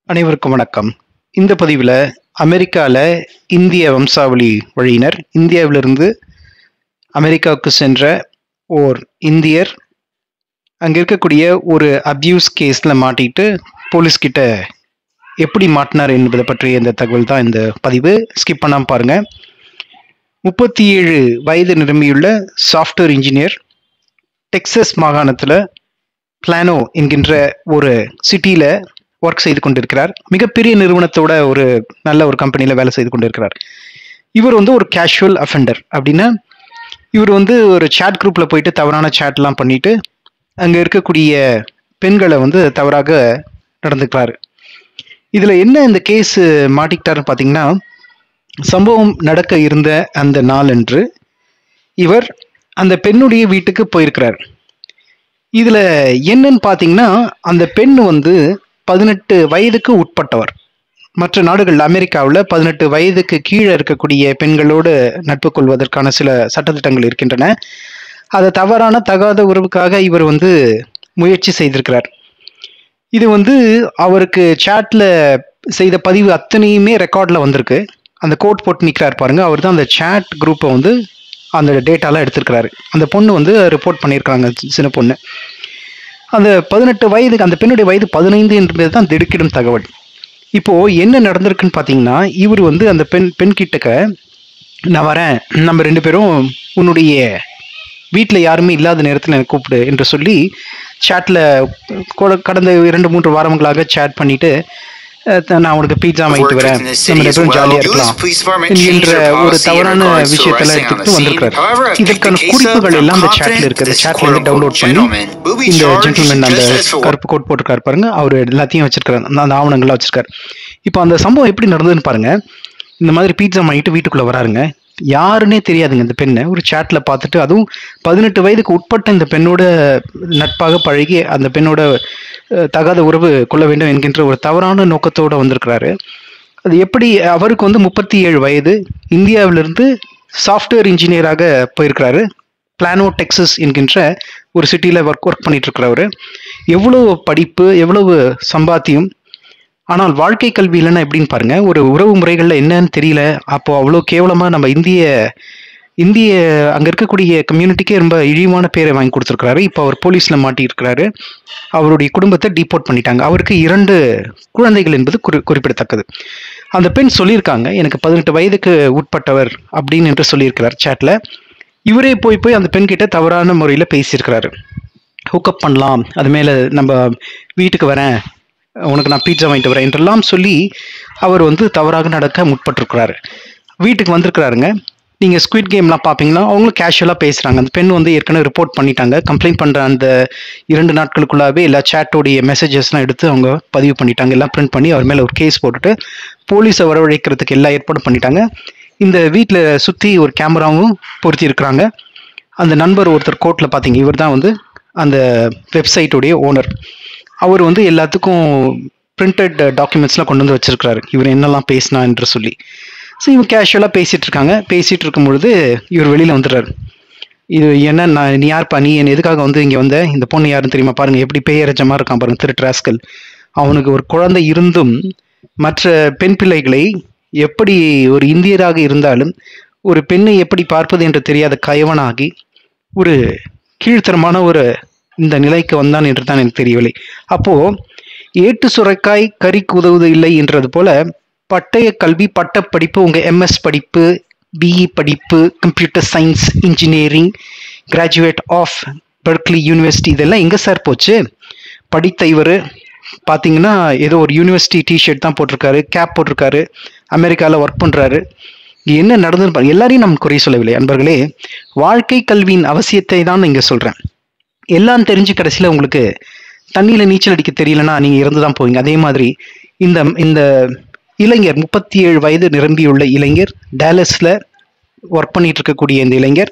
அனைவருக்கும் வணக்கம். இந்த பதிவில் அமெரிக்காவில் இந்திய வம்சாவளி வழியினர் இந்தியாவிலிருந்து அமெரிக்காவுக்கு சென்ற ஓர் இந்தியர் அங்கே இருக்கக்கூடிய ஒரு அப்யூஸ் கேஸில் மாட்டிட்டு போலீஸ்கிட்ட எப்படி மாட்டினார் என்பதை பற்றிய இந்த தகவல் தான் இந்த பதிவு. ஸ்கிப் பண்ணாமல் பாருங்கள். 37 வயது நிரம்பியுள்ள சாஃப்ட்வேர் இன்ஜினியர் டெக்சஸ் மாகாணத்தில் பிளானோ என்கின்ற ஒரு சிட்டியில் ஒர்க் செய்து கொண்டிருக்கிறார். மிகப்பெரிய நிறுவனத்தோட ஒரு நல்ல ஒரு கம்பெனியில் வேலை செய்து கொண்டிருக்கிறார். இவர் ஒரு கேஷுவல் அஃபெண்டர். அப்படின்னா இவர் ஒரு சேட் குரூப்பில் போயிட்டு தவறான சேட்லாம் பண்ணிட்டு அங்கே இருக்கக்கூடிய பெண்களை தவறாக நடந்துக்கிறாரு. இதில் என்ன இந்த கேஸ் மாட்டிக்கிட்டாருன்னு பார்த்தீங்கன்னா, சம்பவம் நடக்க இருந்த அந்த நாளன்று இவர் அந்த பெண்ணுடைய வீட்டுக்கு போயிருக்கிறார். இதில் என்னன்னு பார்த்தீங்கன்னா, அந்த பெண் 18 வயதுக்கு உட்பட்டவர். மற்ற நாடுகள் அமெரிக்காவில் 18 வயதுக்கு கீழே இருக்கக்கூடிய பெண்களோடு நட்பு கொள்வதற்கான சில சட்டத்திட்டங்கள் இருக்கின்றன. அதை தகாத உறவுக்காக இவர் முயற்சி செய்திருக்கிறார். இது அவருக்கு சேட்டில் செய்த பதிவு அத்தனையுமே ரெக்கார்டில் வந்திருக்கு. அந்த கோட் போட்டு நிற்கிறார் பாருங்க, அவர் தான் அந்த சேட் குரூப்பை அந்த டேட்டாலாம் எடுத்திருக்கிறாரு. அந்த பொண்ணு ரிப்போர்ட் பண்ணியிருக்காங்க, சின்ன பொண்ணு. அந்த 18 வயதுக்கு அந்த பெண்ணுடைய வயது 15 என்பது தான் திடுக்கிடும் தகவல். இப்போ என்ன நடந்திருக்குன்னு பார்த்தீங்கன்னா, இவர் அந்த பெண் கிட்டக்க நான் வரேன், நம்ம 2 பேரும் உன்னுடைய வீட்டில் யாருமே இல்லாத நேரத்தில் எனக்கு கூப்பிடு என்று சொல்லி சேட்டில் கடந்த 2-3 வாரங்களாக சேட் பண்ணிட்டு, நான் உனக்கு பீட்சா வாங்கிட்டு வரேன், நம்ம 2 பேரும் ஜாலியாக இருக்கலாம் என்கின்ற ஒரு தவறான விஷயத்தெல்லாம் எடுத்துக்கிட்டு வந்திருக்கிறார். இதற்கான குறிப்புகள் எல்லாம் அந்த சேட்டில் இருக்குது. சேட்ல டவுன்லோட் பண்ணி இந்த ஜென்டில்மேன் அந்த கருப்பு கோட் போட்டிருக்காரு பாருங்க, அவர் எல்லாத்தையும் வச்சிருக்காரு, அந்த ஆவணங்கள்லாம் வச்சிருக்காரு. இப்போ அந்த சம்பவம் எப்படி நடந்ததுன்னு பாருங்க. இந்த மாதிரி பீட்சா வாங்கிட்டு வீட்டுக்குள்ள வராருங்க. யாருன்னே தெரியாதுங்க. இந்த பெண்ணை ஒரு சேட்ல பார்த்துட்டு, அதுவும் 18 வயதுக்கு உட்பட்ட இந்த பெண்ணோட நட்பாக பழகி அந்த பெண்ணோட தகாத உறவு கொள்ள வேண்டும் என்கின்ற ஒரு தவறான நோக்கத்தோடு வந்திருக்கிறாரு. அது எப்படி அவருக்கு 37 வயது, இந்தியாவிலிருந்து சாஃப்ட்வேர் இன்ஜினியராக போயிருக்கிறாரு. பிளானோ டெக்சஸ் என்கின்ற ஒரு சிட்டியில் ஒர்க் பண்ணிட்டு இருக்கிறவர். எவ்வளவு படிப்பு, எவ்வளவு சம்பாத்தியம், ஆனால் வாழ்க்கை கல்வி இல்லைன்னா எப்படின்னு பாருங்க. ஒரு உறவு முறைகளில் என்னன்னு தெரியல. அப்போ அவ்வளோ கேவலமாக நம்ம இந்திய அங்கே இருக்கக்கூடிய கம்யூனிட்டிக்கே ரொம்ப இழிவான பேரை வாங்கி கொடுத்துருக்கிறாரு. இப்போ அவர் போலீஸில் மாட்டியிருக்கிறாரு. அவருடைய குடும்பத்தை டிபோர்ட் பண்ணிட்டாங்க. அவருக்கு 2 குழந்தைகள் என்பது குறிப்பிடத்தக்கது. அந்த பெண் சொல்லியிருக்காங்க, எனக்கு 18 வயதுக்கு உட்பட்டவர் அப்படின்னு என்று சொல்லியிருக்கிறார் சேட்டில். இவரே போய் அந்த பெண் கிட்ட தவறான முறையில் பேசியிருக்கிறாரு. ஹுக்கப் பண்ணலாம், அது மேலே நம்ம வீட்டுக்கு வரேன், உனக்கு நான் பீட்சா வாங்கிட்டு வரேன் என்றெல்லாம் சொல்லி அவர் தவறாக நடக்க முற்பட்டிருக்கிறாரு. வீட்டுக்கு வந்திருக்கிறாருங்க. நீங்கள் ஸ்குவிட் கேம்லாம் பார்ப்பீங்கன்னா அவங்களும் கேஷுவலாக பேசுகிறாங்க. அந்த பெண் ஏற்கனவே ரிப்போர்ட் பண்ணிட்டாங்க. கம்ப்ளைண்ட் பண்ணுற அந்த 2 நாட்களுக்குள்ளாவே எல்லா சேட்டோடைய மெசேஜஸ்லாம் எடுத்து அவங்க பதிவு பண்ணிட்டாங்க. எல்லாம் பிரிண்ட் பண்ணி அவர் மேலே ஒரு கேஸ் போட்டுட்டு போலீஸை வரவழைக்கிறதுக்கு எல்லா ஏற்பாடும் பண்ணிட்டாங்க. இந்த வீட்டில் சுற்றி ஒரு கேமராவும் பொருத்தி இருக்கிறாங்க. அந்த நண்பர் ஒருத்தர் கோர்ட்டில் பார்த்தீங்க, இவர் தான் அந்த வெப்சைட்டுடைய ஓனர். அவர் எல்லாத்துக்கும் பிரிண்டட் டாக்குமெண்ட்ஸ்லாம் கொண்டு வச்சிருக்கிறாரு, இவர் என்னெல்லாம் பேசினா என்று சொல்லி. ஸோ இவங்க கேஷுவலாக பேசிகிட்டு இருக்கும்பொழுது இவர் வெளியில் வந்துடுறாரு. இது என்ன, நீ யார்ப்பா, நீ என்ன எதுக்காக இங்கே வந்த, இந்த பொண்ணு யாருன்னு தெரியுமா, பாருங்கள் எப்படி பேயரச்சமாக இருக்கான் பாருங்கள், திருட்ராஸ்கல். அவனுக்கு ஒரு குழந்தை இருந்தும் மற்ற பெண் பிள்ளைகளை எப்படி ஒரு இந்தியராக இருந்தாலும் ஒரு பெண்ணை எப்படி பார்ப்பது என்று தெரியாத கயவனாகி ஒரு கீழ்த்தரமான ஒரு இந்த நிலைக்கு வந்தான் என்று தான் எனக்கு தெரியவில்லை. அப்போது ஏட்டு சுரைக்காய் கறிக்கு உதவுவது இல்லை என்றது போல பட்டய கல்வி, பட்டப்படிப்பு, உங்கள் எம்எஸ் படிப்பு, பிஇ படிப்பு, computer science engineering, graduate of Berkeley university, இதெல்லாம் எங்கே சார் போச்சு? படித்த இவர் பார்த்தீங்கன்னா ஏதோ ஒரு யூனிவர்சிட்டி டிஷர்ட் தான் போட்டிருக்காரு, கேப் போட்டிருக்காரு, அமெரிக்காவில் ஒர்க் பண்ணுறாரு. என்ன நடந்தது எல்லாரையும் நம்ம குறை சொல்லவில்லை அன்பர்களே. வாழ்க்கை கல்வியின் அவசியத்தை தான் இங்கே சொல்கிறேன். எல்லாம் தெரிஞ்சு கடைசியில் உங்களுக்கு தண்ணியில் நீச்சல் அடிக்க தெரியலன்னா நீங்கள் இறந்து தான் போவீங்க. அதே மாதிரி இந்த இளைஞர் 37 வயது நிரம்பியுள்ள இளைஞர், டேலஸில் ஒர்க் பண்ணிட்டு இருக்கக்கூடிய இந்த இளைஞர்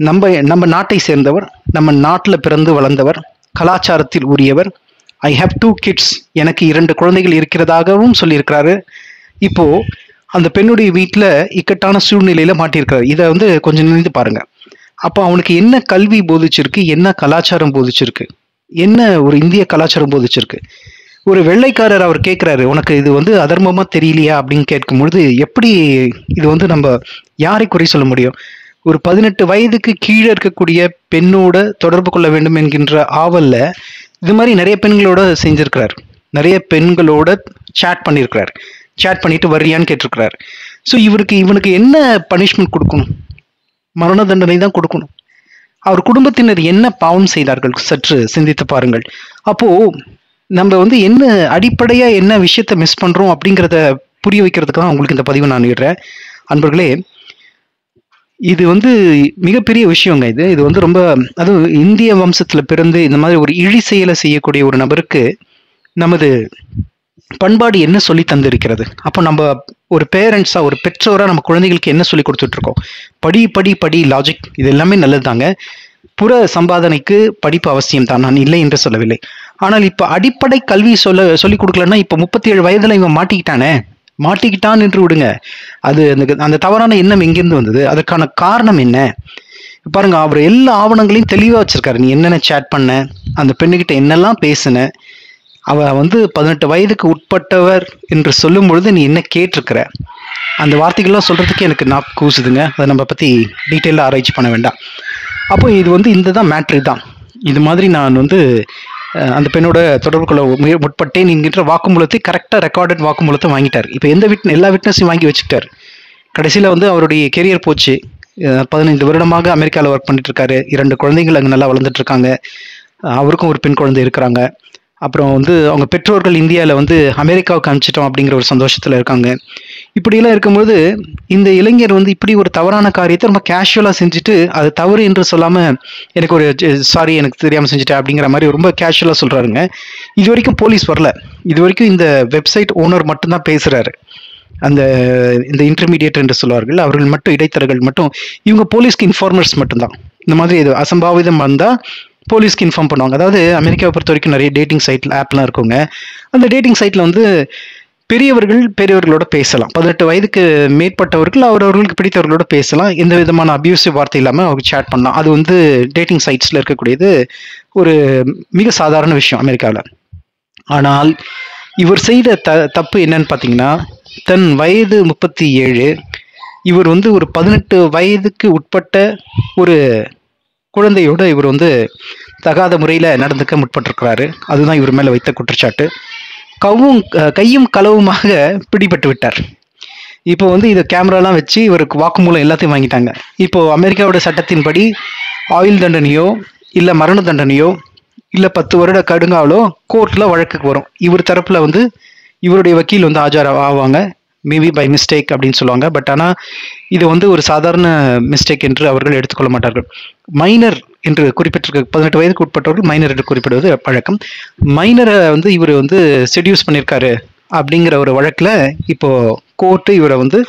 நம்ம நாட்டை சேர்ந்தவர், நம்ம நாட்டில் பிறந்து வளர்ந்தவர், கலாச்சாரத்தில் உரியவர். ஐ ஹேவ் 2 கிட்ஸ், எனக்கு 2 குழந்தைகள் இருக்கிறதாகவும் சொல்லியிருக்கிறாரு. இப்போது அந்த பெண்ணுடைய வீட்டில் இக்கட்டான சூழ்நிலையில் மாட்டியிருக்கிறார். இதை கொஞ்சம் நினைத்து பாருங்கள். அப்போ அவனுக்கு என்ன கல்வி போதிச்சிருக்கு, என்ன கலாச்சாரம் போதிச்சிருக்கு, என்ன ஒரு இந்திய கலாச்சாரம் போதிச்சிருக்கு? ஒரு வெள்ளைக்காரர் அவர் கேட்குறாரு, உனக்கு இது வந்து அதர்மமா தெரியலையா அப்படின்னு கேட்கும்பொழுது, எப்படி இது வந்து நம்ம யாரை குறை சொல்ல முடியும்? ஒரு 18 வயதுக்கு கீழே இருக்கக்கூடிய பெண்ணோட தொடர்பு கொள்ள வேண்டும் என்கின்ற ஆவல்ல இது மாதிரி நிறைய பெண்களோட செஞ்சிருக்கிறார். நிறைய பெண்களோட சேட் பண்ணியிருக்கிறார். சேட் பண்ணிட்டு வர்றியான்னு கேட்டிருக்கிறார். ஸோ இவனுக்கு என்ன பனிஷ்மெண்ட் கொடுக்கணும்? மரண தண்டனை தான் கொடுக்கணும். அவர் குடும்பத்தினர் என்ன பாவம் செய்தார்கள் சற்று சிந்தித்து பாருங்கள். அப்போ நம்ம வந்து என்ன அடிப்படையா என்ன விஷயத்த மிஸ் பண்றோம் அப்படிங்கிறத புரிய வைக்கிறதுக்கு தான் உங்களுக்கு இந்த பதிவை நான் இடுறேன். அன்பர்களே, இது வந்து மிகப்பெரிய விஷயங்க. இது வந்து ரொம்ப, அதுவும் இந்திய வம்சத்துல பிறந்து இந்த மாதிரி ஒரு இழி செயலை செய்யக்கூடிய ஒரு நபருக்கு நமது பண்பாடு என்ன சொல்லி தந்திருக்கிறது? அப்போ நம்ம ஒரு பேரண்ட்ஸா, ஒரு பெற்றோரா நம்ம குழந்தைகளுக்கு என்ன சொல்லி கொடுத்துட்டு இருக்கோம்? படி படி படி, லாஜிக், இது எல்லாமே நல்லது தாங்க. புற சம்பாதனைக்கு படிப்பு அவசியம் தான், நான் இல்லை என்று சொல்லவில்லை. ஆனால் இப்ப அடிப்படை கல்வி சொல்லி கொடுக்கலன்னா, இப்ப 37 வயதுல இவன் மாட்டிக்கிட்டான் என்று விடுங்க. அது அந்த தவறான எண்ணம் எங்கிருந்து வந்தது? அதற்கான காரணம் என்ன? பாருங்க, அவர் எல்லா ஆவணங்களையும் தெளிவா வச்சிருக்காரு. நீ என்னென்ன சேட் பண்ண, அந்த பெண்ணுகிட்ட என்னெல்லாம் பேசுன, அவ வந்து 18 வயதுக்கு உட்பட்டவர் என்று சொல்லும் பொழுது நீ என்ன கேட்டிருக்கிற, அந்த வார்த்தைகள்லாம் சொல்றதுக்கு எனக்கு நாக்கு கூசுதுங்க. அதை நம்ம பத்தி டீட்டெயிலாக ஆராய்ச்சி பண்ண வேண்டாம். அப்போ இது வந்து இந்த தான் மேட்ரு தான். இது மாதிரி நான் வந்து அந்த பெண்ணோட தொடர்பு கொள்ள முற்பட்டேன் என்கின்ற வாக்குமூலத்தை, கரெக்டாக ரெக்கார்டட் வாக்குமூலத்தை வாங்கிட்டார். இப்போ எல்லா விட்னஸையும் வாங்கி வச்சுக்கிட்டார். கடைசியில் வந்து அவருடைய கெரியர் போச்சு. 15 வருடமாக அமெரிக்காவில் ஒர்க் பண்ணிட்டு இருக்காரு. 2 குழந்தைகள் அங்கே நல்லா வளர்ந்துட்டு இருக்காங்க. அவருக்கும் ஒரு பெண் குழந்தை இருக்கிறாங்க. அப்புறம் வந்து அவங்க பெற்றோர்கள் இந்தியாவில் வந்து அமெரிக்காவுக்கு அனுப்பிச்சிட்டோம் அப்படிங்கிற ஒரு சந்தோஷத்தில் இருக்காங்க. இப்படியெல்லாம் இருக்கும்போது இந்த இளைஞர் வந்து இப்படி ஒரு தவறான காரியத்தை ரொம்ப கேஷுவலாக செஞ்சுட்டு, அது தவறு என்று சொல்லாமல் எனக்கு ஒரு சாரி, எனக்கு தெரியாமல் செஞ்சுட்டேன் அப்படிங்கிற மாதிரி ரொம்ப கேஷுவலாக சொல்கிறாருங்க. இது வரைக்கும் போலீஸ் வரல. இது வரைக்கும் இந்த வெப்சைட் ஓனர் மட்டும்தான் பேசுகிறாரு. இந்த இன்டர்மீடியேட் என்று சொல்வார்கள், அவர்கள் மட்டும், இடைத்தரகர்கள் மட்டும், இவங்க போலீஸ்க்கு இன்ஃபார்மர்ஸ் மட்டும்தான். இந்த மாதிரி இது அசம்பாவிதம் வந்தால் போலீஸ்க்கு இன்ஃபார்ம் பண்ணுவாங்க. அதாவது அமெரிக்காவை பொறுத்த வரைக்கும் நிறைய டேட்டிங் சைட் ஆப்லாம் இருக்குங்க. அந்த டேட்டிங் சைட்டில் வந்து பெரியவர்களோட பேசலாம். 18 வயதுக்கு மேற்பட்டவர்கள் அவர்களுக்கு பிடித்தவர்களோட பேசலாம். எந்த விதமான அபியூசிவ் வார்த்தை இல்லாமல் அவங்க சேட் பண்ணலாம். அது வந்து டேட்டிங் சைட்ஸில் இருக்கக்கூடியது ஒரு மிக சாதாரண விஷயம் அமெரிக்காவில். ஆனால் இவர் செய்த தப்பு என்னன்னு பார்த்தீங்கன்னா, தன் வயது 37, இவர் வந்து ஒரு 18 வயதுக்கு உட்பட்ட ஒரு குழந்தையோட இவர் வந்து தகாத முறையில் நடந்துக்க முற்பட்டிருக்கிறாரு. அதுதான் இவர் மேலே வைத்த குற்றச்சாட்டு. கையும் களவுமாக பிடிபட்டு விட்டார். இப்போ வந்து இதை கேமராலாம் வச்சு இவருக்கு வாக்குமூலம் எல்லாத்தையும் வாங்கிட்டாங்க. இப்போ அமெரிக்காவோட சட்டத்தின்படி ஆயுள் தண்டனையோ இல்லை மரண தண்டனையோ இல்லை 10 வருட கடுங்காவலோ கோர்ட்டில் வழக்குக்கு வரும். இவர் தரப்புல வந்து இவருடைய வக்கீல் வந்து ஆஜர் ஆவாங்க. மேபி பை மிஸ்டேக் அப்படின்னு சொல்லுவாங்க. பட் ஆனால் இது வந்து ஒரு சாதாரண மிஸ்டேக் என்று அவர்கள் எடுத்துக்கொள்ள மாட்டார்கள். மைனர் என்று குறிப்பிட்டிருக்க 18 வயதுக்கு உட்பட்டவர்கள் மைனர் என்று குறிப்பிடுவது வழக்கம். மைனரை வந்து இவர் வந்து செடியூஸ் பண்ணியிருக்காரு அப்படிங்கிற ஒரு வழக்கில் இப்போ கோர்ட்டு இவரை வந்து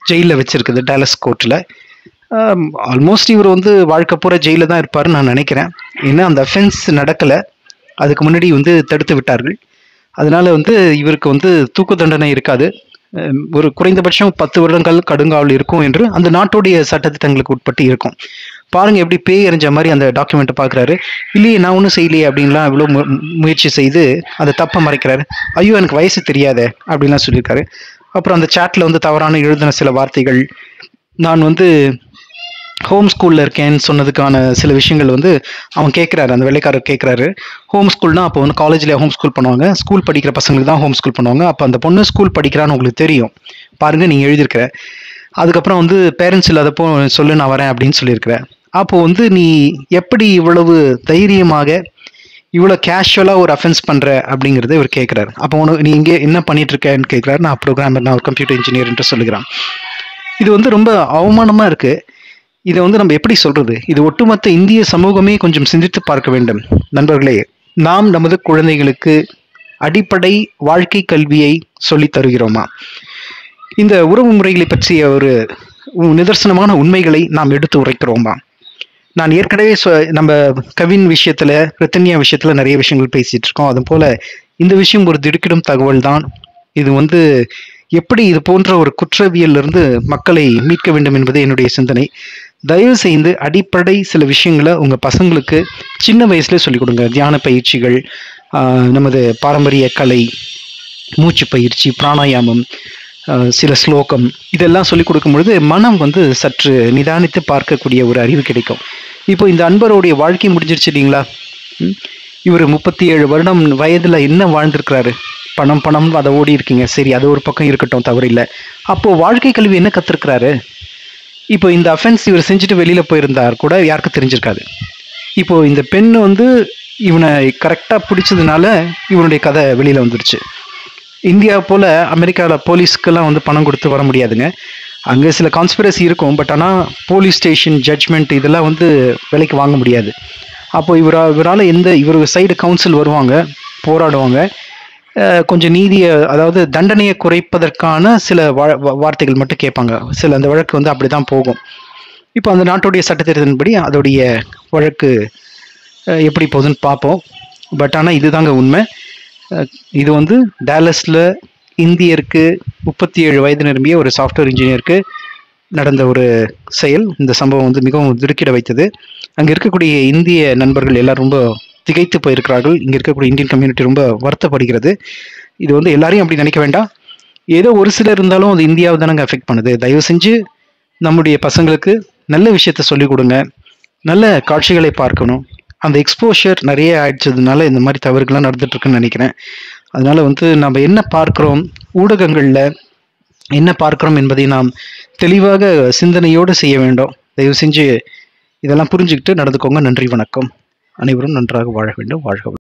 ஜெயிலில் வச்சிருக்குது, டாலஸ் கோர்ட்டில். ஆல்மோஸ்ட் இவர் வந்து வாழ்க்கை பூரா ஜெயிலில் தான் இருப்பாருன்னு நான் நினைக்கிறேன். ஏன்னா அந்த அஃபென்ஸ் நடக்கலை, அதுக்கு முன்னாடி வந்து தடுத்து விட்டார்கள். அதனால வந்து இவருக்கு வந்து தூக்கு தண்டனை இருக்காது. ஒரு குறைந்தபட்சம் 10 வருடங்கள் கடுங்காவல் இருக்கும் என்று அந்த நாட்டுடைய சட்டத்திட்டங்களுக்கு உட்பட்டு இருக்கும். பாருங்க, எப்படி பேய் எறிஞ்ச மாதிரி அந்த டாக்குமெண்ட்டை பார்க்குறாரு. இல்லையே, நான் ஒன்றும் செய்யலையே அப்படின்லாம் இவ்வளோ முயற்சி செய்து அந்த தப்பை மறைக்கிறாரு. ஐயோ, எனக்கு வயசு தெரியாத அப்படின்லாம் சொல்லியிருக்காரு. அப்புறம் அந்த சாட்டில் வந்து தவறான எழுதின சில வார்த்தைகள், நான் வந்து ஹோம் ஸ்கூலில் இருக்கேன்னு சொன்னதுக்கான சில விஷயங்கள் வந்து அவன் கேட்குறாரு, அந்த வெள்ளைக்காரர் கேட்குறாரு. ஹோம் ஸ்கூல்னா அப்போ வந்து காலேஜில் ஹோம் ஸ்கூல் பண்ணுவாங்க, ஸ்கூல் படிக்கிற பசங்களுக்கு தான் ஹோம் ஸ்கூல் பண்ணுவாங்க. அப்போ அந்த பொண்ணு ஸ்கூல் படிக்கிறான்னு உங்களுக்கு தெரியும், பாருங்க நீங்கள் எழுதியிருக்கிற. அதுக்கப்புறம் வந்து பேரண்ட்ஸ் இல்லாதப்போ சொல்லு நான் வரேன் அப்படின்னு சொல்லியிருக்கிறேன். அப்போது வந்து நீ எப்படி இவ்வளவு தைரியமாக இவ்வளோ கேஷுவலாக ஒரு அஃபென்ஸ் பண்ணுற அப்படிங்கிறத இவர் கேட்குறாரு. அப்போ உனக்கு நீ இங்கே என்ன பண்ணிட்டு இருக்கேன்னு கேட்குறாரு. நான் ப்ரோக்ராமர், நான் ஒரு கம்ப்யூட்டர் இன்ஜினியர் என்று சொல்லுகிறான். இது வந்து ரொம்ப அவமானமாக இருக்குது. இதை வந்து நம்ம எப்படி சொல்றது? இது ஒட்டுமொத்த இந்திய சமூகமே கொஞ்சம் சிந்தித்து பார்க்க வேண்டும். நண்பர்களே, நாம் நமது குழந்தைகளுக்கு அடிப்படை வாழ்க்கை கல்வியை சொல்லித் தருகிறோமா? இந்த உறவு முறைகளை பற்றிய ஒரு நிதர்சனமான உண்மைகளை நாம் எடுத்து உரைக்கிறோமா? நான் ஏற்கனவே நம்ம கவின் விஷயத்துல, ரித்தன்யா விஷயத்துல நிறைய விஷயங்கள் பேசிட்டு இருக்கோம். அது போல இந்த விஷயம் ஒரு திடுக்கிடும் தகவல் தான். இது வந்து எப்படி இது போன்ற ஒரு குற்றவியல் இருந்து மக்களை மீட்க வேண்டும் என்பது என்னுடைய சிந்தனை. தயவு செய்து அடிப்படை சில விஷயங்களை உங்க பசங்களுக்கு சின்ன வயசுல சொல்லிக் கொடுங்க. தியான பயிற்சிகள், நமது பாரம்பரிய கலை, மூச்சு பயிற்சி, பிராணாயாமம், சில ஸ்லோகம் இதெல்லாம் சொல்லிக் கொடுக்கும் பொழுது மனம் வந்து சற்று நிதானித்து பார்க்கக்கூடிய ஒரு அறிவு கிடைக்கும். இப்போ இந்த அன்பருடைய வாழ்க்கை முடிஞ்சிருச்சு இல்லைங்களா? இவர் 37 வருடம் வயதில் என்ன வாழ்ந்திருக்கிறாரு? பணம் பணம் அதை ஓடி இருக்கீங்க, சரி அது ஒரு பக்கம் இருக்கட்டும், தவறில்லை. அப்போது வாழ்க்கை கல்வி என்ன கற்றுருக்கிறாரு? இப்போ இந்த அஃபென்ஸ் இவர் செஞ்சுட்டு வெளியில் போயிருந்தார் கூட யாருக்கும் தெரிஞ்சிருக்காது. இப்போது இந்த பெண் வந்து இவனை கரெக்டாக பிடிச்சதுனால இவனுடைய கதை வெளியில் வந்துருச்சு. இந்தியா போல் அமெரிக்காவில் போலீஸ்க்கெல்லாம் வந்து பணம் கொடுத்து வர முடியாதுங்க. அங்கே சில கான்ஸ்பிரசி இருக்கும், பட் ஆனால் போலீஸ் ஸ்டேஷன் ஜட்ஜ்மெண்ட் இதெல்லாம் வந்து விலைக்கு வாங்க முடியாது. அப்போ இவரால் இவர் சைடு கவுன்சில் வருவாங்க, போராடுவாங்க, கொஞ்சம் நீதியை, அதாவது தண்டனையை குறைப்பதற்கான சில வார்த்தைகள் மட்டும் கேட்பாங்க. அந்த வழக்கு வந்து அப்படி தான் போகும். இப்போ அந்த நாட்டுடைய சட்டத்திட்டத்தின்படி அதோடைய வழக்கு எப்படி போகுதுன்னு பார்ப்போம். பட் ஆனால் இதுதாங்க உண்மை. இது வந்து டாலஸில் இந்தியருக்கு 37 வயது நிரம்பிய ஒரு சாஃப்ட்வேர் இன்ஜினியருக்கு நடந்த ஒரு செயல். இந்த சம்பவம் வந்து மிகவும் திடுக்கிட வைத்தது. அங்கே இருக்கக்கூடிய இந்திய நண்பர்கள் எல்லாரும் ரொம்ப திகைத்து போயிருக்கிறார்கள். இங்கே இருக்கக்கூடிய இந்தியன் கம்யூனிட்டி ரொம்ப வருத்தப்படுகிறது. இது வந்து எல்லாரையும் அப்படி நினைக்க வேண்டாம், ஏதோ ஒரு சிலர் இருந்தாலும் அது இந்தியாவை தானங்க அஃபெக்ட் பண்ணுது. தயவு செஞ்சு நம்முடைய பசங்களுக்கு நல்ல விஷயத்த சொல்லிக் கொடுங்க, நல்ல காட்சிகளை பார்க்கணும். அந்த எக்ஸ்போஷர் நிறைய ஆயிடுச்சதுனால இந்த மாதிரி தவறுகள்லாம் நடந்துட்டுருக்குன்னு நினைக்கிறேன். அதனால் வந்து நம்ம என்ன பார்க்குறோம், ஊடகங்களில் என்ன பார்க்குறோம் என்பதை நாம் தெளிவாக சிந்தனையோடு செய்ய வேண்டும். தயவு செஞ்சு இதெல்லாம் புரிஞ்சுக்கிட்டு நடந்துக்கோங்க. நன்றி, வணக்கம். அனைவரும் நன்றாக வாழ வேண்டும். வாழ்க.